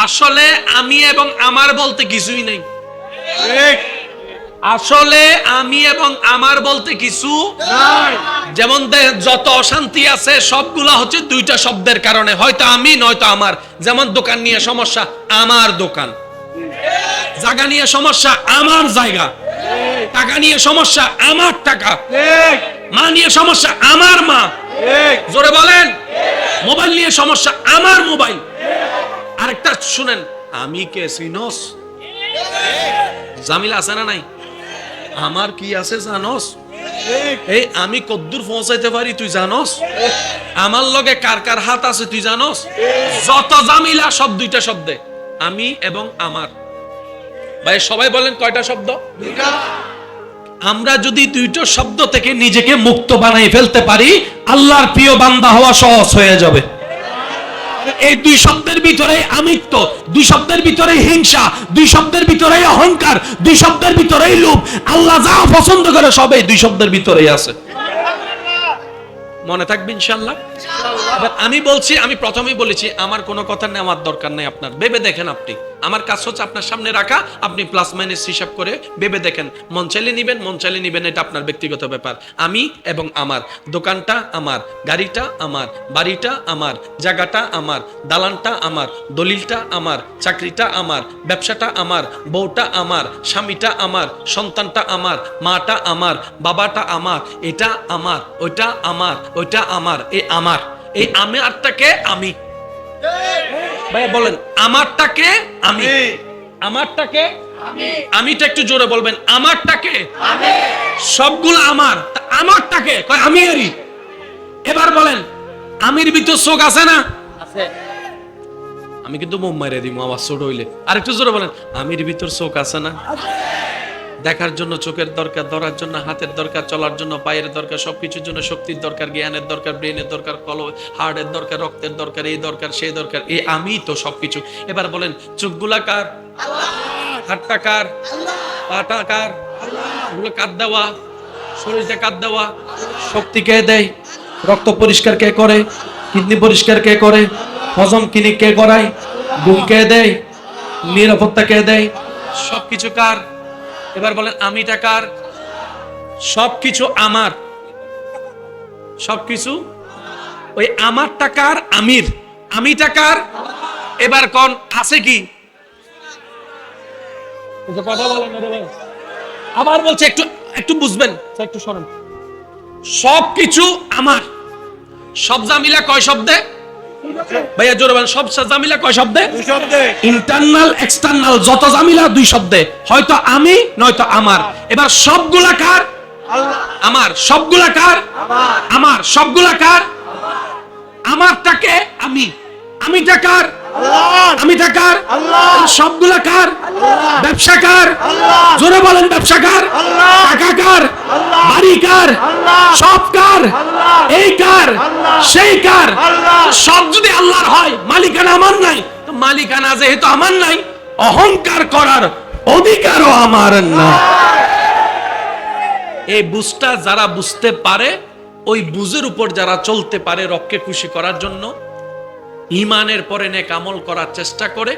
আসলে আমি এবং আমার বলতে কিছুই নেই। আসলে আমি এবং আমার বলতে কিছু নাই। যেমন যত অশান্তি আছে সবগুলা হচ্ছে দুইটা শব্দের কারণে, হয়তো আমি নয়তো আমার। যেমন দোকান নিয়ে সমস্যা, আমার দোকান। জায়গা নিয়ে সমস্যা, আমার জায়গা। টাকা নিয়ে সমস্যা, আমার টাকা। মা নিয়ে সমস্যা, আমার মা। জোরে বলেন। মোবাইল নিয়ে সমস্যা, আমার মোবাইল। আরেকটা শুনেন, আমি কে চিনস? জামিলা আছে না নাই? আমার কি আছে জানোস? এই আমি কদ্দুর পৌঁছাইতে পারি তুই জানোস? আমার লগে কার কার হাত আছে তুই জানোস? যত জামিলা সব দুইটা শব্দে, আমি এবং আমার। ভাই সবাই বলেন কয়টা শব্দ? আমরা যদি দুইটা শব্দ থেকে নিজেকে মুক্ত বানাই ফেলতে পারি, আল্লাহর প্রিয় বান্দা হওয়া সহজ হয়ে যাবে। এই দুই শব্দের ভিতরে আমিত্ব, দুই শব্দের ভিতরে হিংসা, দুই শব্দের ভিতরে অহংকার, দুই শব্দের ভিতরে লোভ। আল্লাহ যা পছন্দ করে সব এই দুই শব্দের ভিতরেই আছে। মনে থাকবে ইনশাআল্লাহ। আমি বলছি, আমি প্রথমেই বলেছি আমার কোনো কথা নেওয়ার দরকার নেই। আপনার ভেবে দেখেন, আপনি আমার কাজ হচ্ছে আপনার সামনে রাখা, আপনি প্লাস মাইনাস হিসাব করে ভেবে দেখেন। মন চাইলে নিবেন, মন চাইলে নিবেন, এটা আপনার ব্যক্তিগত ব্যাপার। আমি এবং আমার, দোকানটা আমার, গাড়িটা আমার, বাড়িটা আমার, জায়গাটা আমার, দালানটা আমার, দলিলটা আমার, চাকরিটা আমার, ব্যবসাটা আমার, বউটা আমার, স্বামীটা আমার, সন্তানটা আমার, মাটা আমার, বাবাটা আমার, এটা আমার, ওইটা আমার, ওইটা আমার। এই আমারটাকে আমি। ভাই বলেন আমারটাকে আমি, আমারটাকে আমি। আমিটা একটু জোরে বলবেন, আমারটাকে আমি। সবগুলো আমার, আমারটাকে কয় আমি এরি। এবার বলেন আমির ভিতর চোখ আছে না? আছে। আমি কিন্তু মুখ মাইরে দিই আওয়াজ ছোট হইলে। আর একটু জোরে বলেন আমির ভিতর চোখ আছে না? দেখার জন্য চোখের দরকার, ধরার জন্য হাতের দরকার, চলার জন্য পায়ের দরকার, সবকিছুর জন্য শক্তির দরকার, জ্ঞানের দরকার, ব্রেনের দরকার, হার্টের দরকার, রক্তের দরকার, এই দরকার সেই দরকার। এই আমি তো সবকিছু। এবার বলেন চোখগুলা কার? হাতটা কার? পাটা কার? ওগুলো কার দেওয়া? শরীরটা কার দেওয়া? শক্তি কে দেয়? রক্ত পরিষ্কার কে করে? কিডনি পরিষ্কার কে করে? হজম কিনি কে করায়? ঘুম কে দেয়? নিরাপত্তা কে দেয়? সবকিছু কার? এবার বলেন আমিটা কার? সবকিছু আমার, সবকিছু ওই আমার টাকার আমির, আমি টাকার। এবার কোন আছে কি? কথা বলেন আবার বলছে, একটু একটু বুঝবেন, একটু শোনেন। সবকিছু আমার। সব জামিলা কয় শব্দে? ভাইয়া জোরে বলেন, সব জামিলা কয় শব্দে? দুই শব্দে। ইন্টারনাল এক্সটার্নাল যত জামিলা দুই শব্দে, হয়তো আমি নয়তো আমার। এবার সবগুলা কার? আল্লাহ। আমার সবগুলা কার? আমার সবগুলা কার? আমারটাকে আমি, আমিটা কার? আল্লাহ। আমিটা কার? আল্লাহ। সবগুলা কার? আল্লাহ। ব্যবসা কার? আল্লাহ। জোরে বলেন ব্যবসা কার? আল্লাহ। টাকা কার? আল্লাহ। বাড়ি কার? আল্লাহ। সব কার? আল্লাহ। এই কার? আল্লাহ। সেই কার? আল্লাহ। সব যদি আল্লাহর হয়, মালিকানা আমার নাই, তো মালিকানা যেহেতু আমার নাই, অহংকার করার অধিকারও আমার না। এই বুঝটা যারা বুঝতে পারে, ওই বুঝের উপর যারা চলতে পারে, রবকে খুশি করার জন্য ঈমানের পরে নেক আমল করার চেষ্টা করে,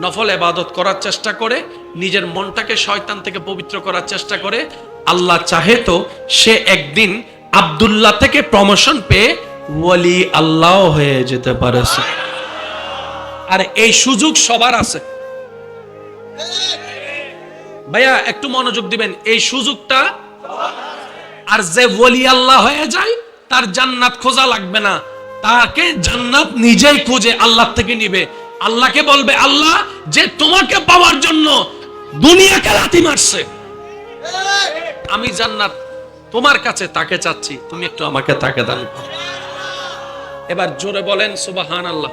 নফল ইবাদত করার চেষ্টা করে, নিজের মনটাকে শয়তান থেকে পবিত্র করার চেষ্টা করে, আল্লাহ চাহে তো সে একদিন আব্দুল্লাহ থেকে প্রমোশন পেয়ে ওয়ালি আল্লাহ হয়ে যেতে পারে। আর এই সুযোগ সবার আছে। ভাইয়া একটু মনোযোগ দিবেন, এই সুযোগটা। আর যে ওয়ালি আল্লাহ হয়ে যায় তার জান্নাত খোঁজা লাগবে না, তাকে জান্নাত নিজেই খুঁজে আল্লাহ থেকে নিবে। আল্লাহকে বলবে, আল্লাহ যে তোমাকে পাওয়ার জন্য দুনিয়াকে লাথি মারছে, আমি জান্নাত তোমার কাছে তাকে চাচ্ছি, তুমি একটু আমাকে তাকে দান করো। এবার জোরে বলেন সুবহানাল্লাহ।